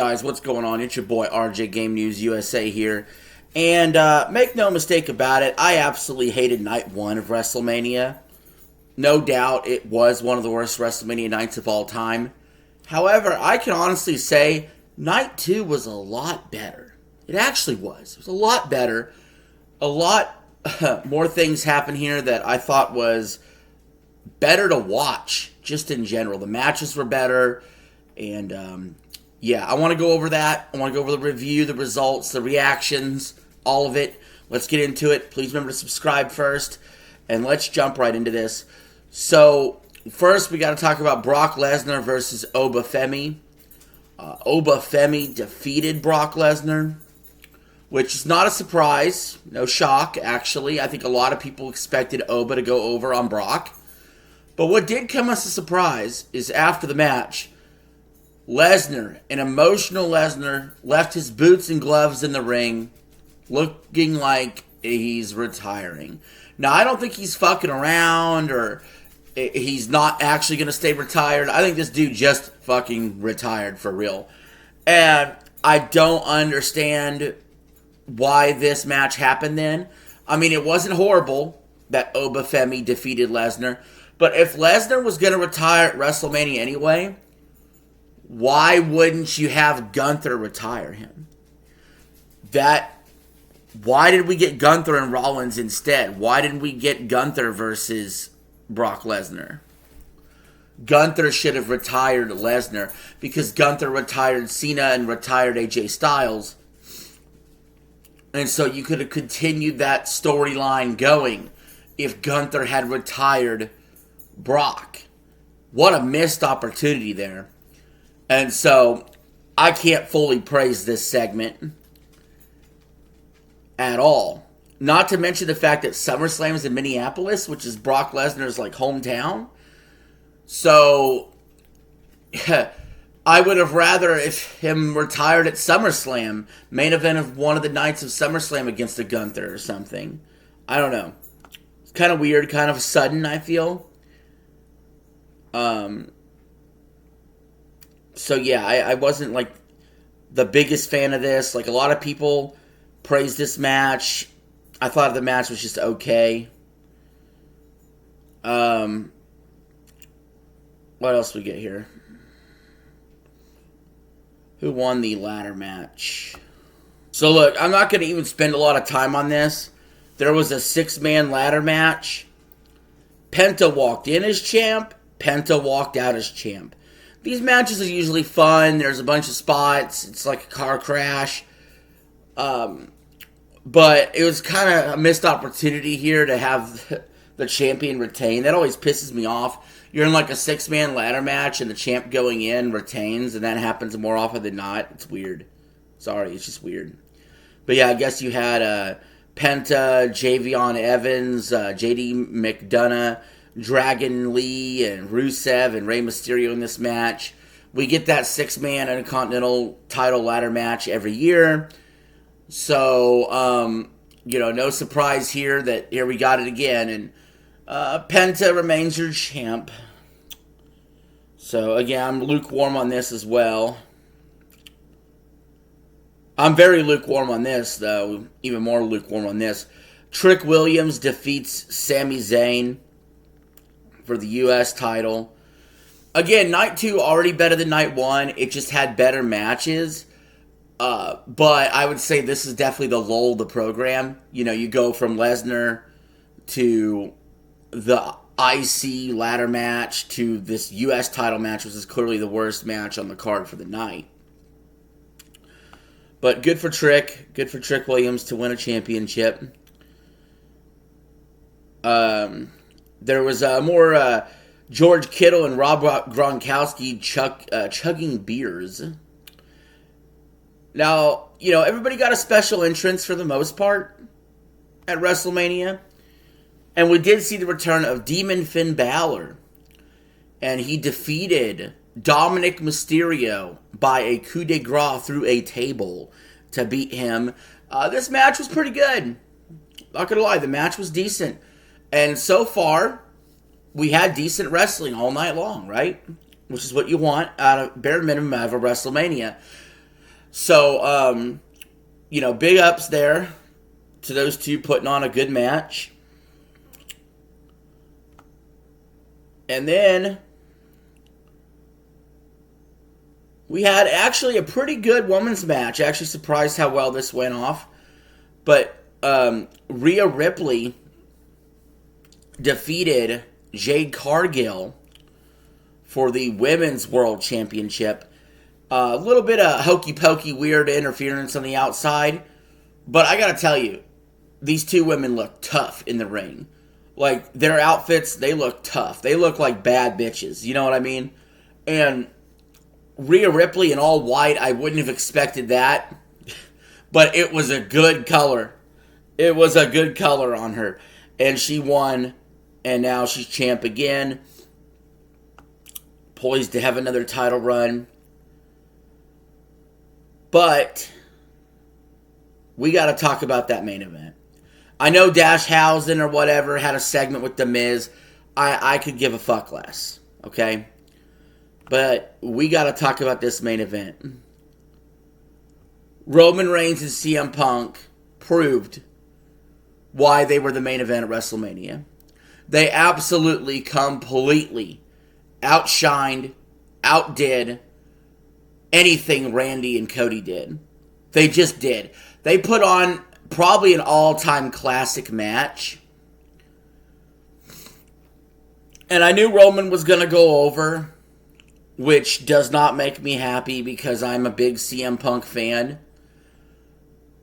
Guys, what's going on? It's your boy RJ Game News USA here. And make no mistake about it, I absolutely hated night one of WrestleMania. No doubt it was one of the worst WrestleMania nights of all time. However, I can honestly say night two was a lot better. It actually was. It was a lot better. A lot more things happened here that I thought was better to watch, just in general. The matches were better, and yeah, I want to go over that. I want to go over the review, the results, the reactions, all of it. Let's get into it. Please remember to subscribe first, and let's jump right into this. So, first we got to talk about Brock Lesnar versus Obafemi. Obafemi defeated Brock Lesnar, which is not a surprise. No shock, actually. I think a lot of people expected Oba to go over on Brock. But what did come as a surprise is after the match, Lesnar, an emotional Lesnar, left his boots and gloves in the ring, looking like he's retiring. Now, I don't think he's fucking around or he's not actually going to stay retired. I think this dude just fucking retired for real. And I don't understand why this match happened then. I mean, it wasn't horrible that Obafemi defeated Lesnar. But if Lesnar was going to retire at WrestleMania anyway, why wouldn't you have Gunther retire him? Why did we get Gunther and Rollins instead? Why didn't we get Gunther versus Brock Lesnar? Gunther should have retired Lesnar because Gunther retired Cena and retired AJ Styles. And so you could have continued that storyline going if Gunther had retired Brock. What a missed opportunity there. And so, I can't fully praise this segment at all. Not to mention the fact that SummerSlam is in Minneapolis, which is Brock Lesnar's like hometown. So, I would have rather if him retired at SummerSlam, main event of one of the nights of SummerSlam against a Gunther or something. I don't know. It's kind of weird, kind of sudden, I feel. So yeah, I wasn't like the biggest fan of this. Like a lot of people praised this match. I thought the match was just okay. What else we get here? Who won the ladder match? So look, I'm not going to even spend a lot of time on this. There was a 6-man ladder match. Penta walked in as champ. Penta walked out as champ. These matches are usually fun. There's a bunch of spots. It's like a car crash. But it was kind of a missed opportunity here to have the champion retain. That always pisses me off. You're in like a 6-man ladder match and the champ going in retains, and that happens more often than not. It's weird. Sorry, it's just weird. But yeah, I guess you had Penta, Javion Evans, JD McDonough, Dragon Lee and Rusev and Rey Mysterio in this match. We get that 6-man Intercontinental title ladder match every year. So, no surprise here that here we got it again. And Penta remains your champ. So, again, I'm lukewarm on this as well. I'm very lukewarm on this, though. Even more lukewarm on this. Trick Williams defeats Sami Zayn for the U.S. title. Again, night 2 already better than night 1. It just had better matches. But I would say this is definitely the lull of the program. You know, you go from Lesnar to the IC ladder match to this U.S. title match, which is clearly the worst match on the card for the night. But good for Trick. Good for Trick Williams to win a championship. There was more George Kittle and Rob Gronkowski chugging beers. Now, everybody got a special entrance for the most part at WrestleMania. And we did see the return of Demon Finn Balor. And he defeated Dominic Mysterio by a coup de grace through a table to beat him. This match was pretty good. Not gonna lie, the match was decent. And so far, we had decent wrestling all night long, right? Which is what you want out of bare minimum out of a WrestleMania. So, big ups there to those two putting on a good match. And then we had actually a pretty good women's match. Actually surprised how well this went off. But Rhea Ripley defeated Jade Cargill for the Women's World Championship. A little bit of hokey-pokey, weird interference on the outside. But I gotta tell you, these two women look tough in the ring. Like, their outfits, they look tough. They look like bad bitches. You know what I mean? And Rhea Ripley in all white, I wouldn't have expected that. But it was a good color. It was a good color on her. And she won. And now she's champ again. Poised to have another title run. But we got to talk about that main event. I know Dashhausen or whatever had a segment with The Miz. I could give a fuck less. Okay? But we got to talk about this main event. Roman Reigns and CM Punk proved why they were the main event at WrestleMania. They absolutely, completely outshined, outdid anything Randy and Cody did. They just did. They put on probably an all-time classic match. And I knew Roman was going to go over, which does not make me happy because I'm a big CM Punk fan.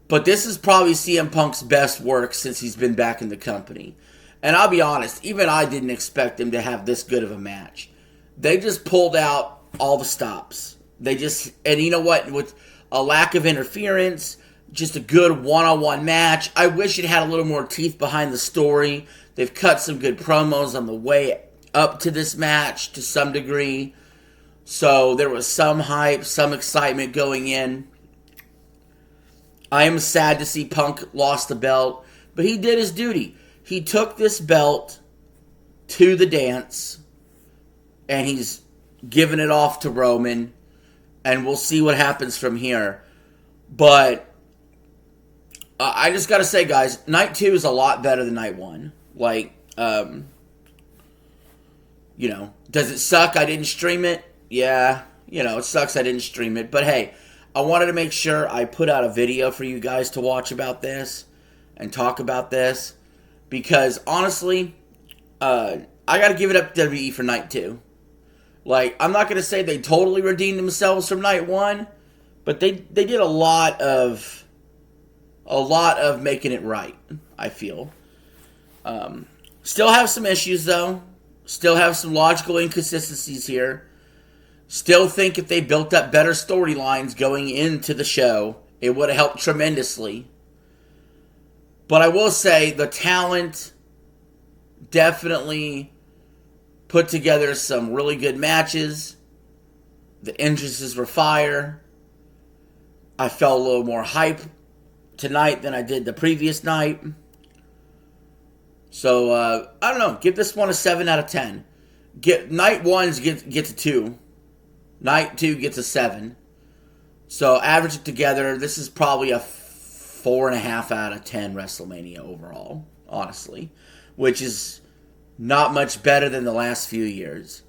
But this is probably CM Punk's best work since he's been back in the company. And I'll be honest, even I didn't expect him to have this good of a match. They just pulled out all the stops. And you know what? With a lack of interference, just a good one-on-one match. I wish it had a little more teeth behind the story. They've cut some good promos on the way up to this match to some degree. So there was some hype, some excitement going in. I am sad to see Punk lost the belt, but he did his duty. He took this belt to the dance, and he's giving it off to Roman, and we'll see what happens from here. But I just got to say, guys, Night 2 is a lot better than Night 1. Like, does it suck I didn't stream it? Yeah, it sucks I didn't stream it. But hey, I wanted to make sure I put out a video for you guys to watch about this and talk about this. Because, honestly, I got to give it up to WWE for Night 2. Like, I'm not going to say they totally redeemed themselves from Night 1, but they did a lot of making it right, I feel. Still have some issues, though. Still have some logical inconsistencies here. Still think if they built up better storylines going into the show, it would have helped tremendously. But I will say the talent definitely put together some really good matches. The entrances were fire. I felt a little more hype tonight than I did the previous night. So, I don't know. Give this one a 7 out of 10. Night 1 gets a 2. Night 2 gets a 7. So, average it together. This is probably a 4.5 out of 10 WrestleMania overall, honestly. Which is not much better than the last few years.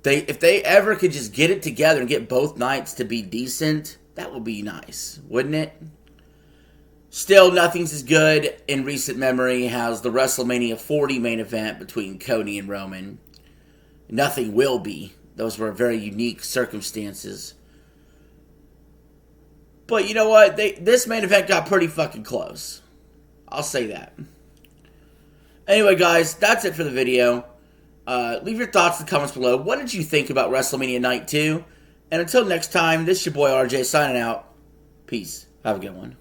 If they ever could just get it together and get both nights to be decent, that would be nice, wouldn't it? Still, nothing's as good in recent memory as the WrestleMania 40 main event between Cody and Roman. Nothing will be. Those were very unique circumstances. But you know what? This main event got pretty fucking close. I'll say that. Anyway, guys, that's it for the video. Leave your thoughts in the comments below. What did you think about WrestleMania Night 2? And until next time, this is your boy RJ signing out. Peace. Have a good one.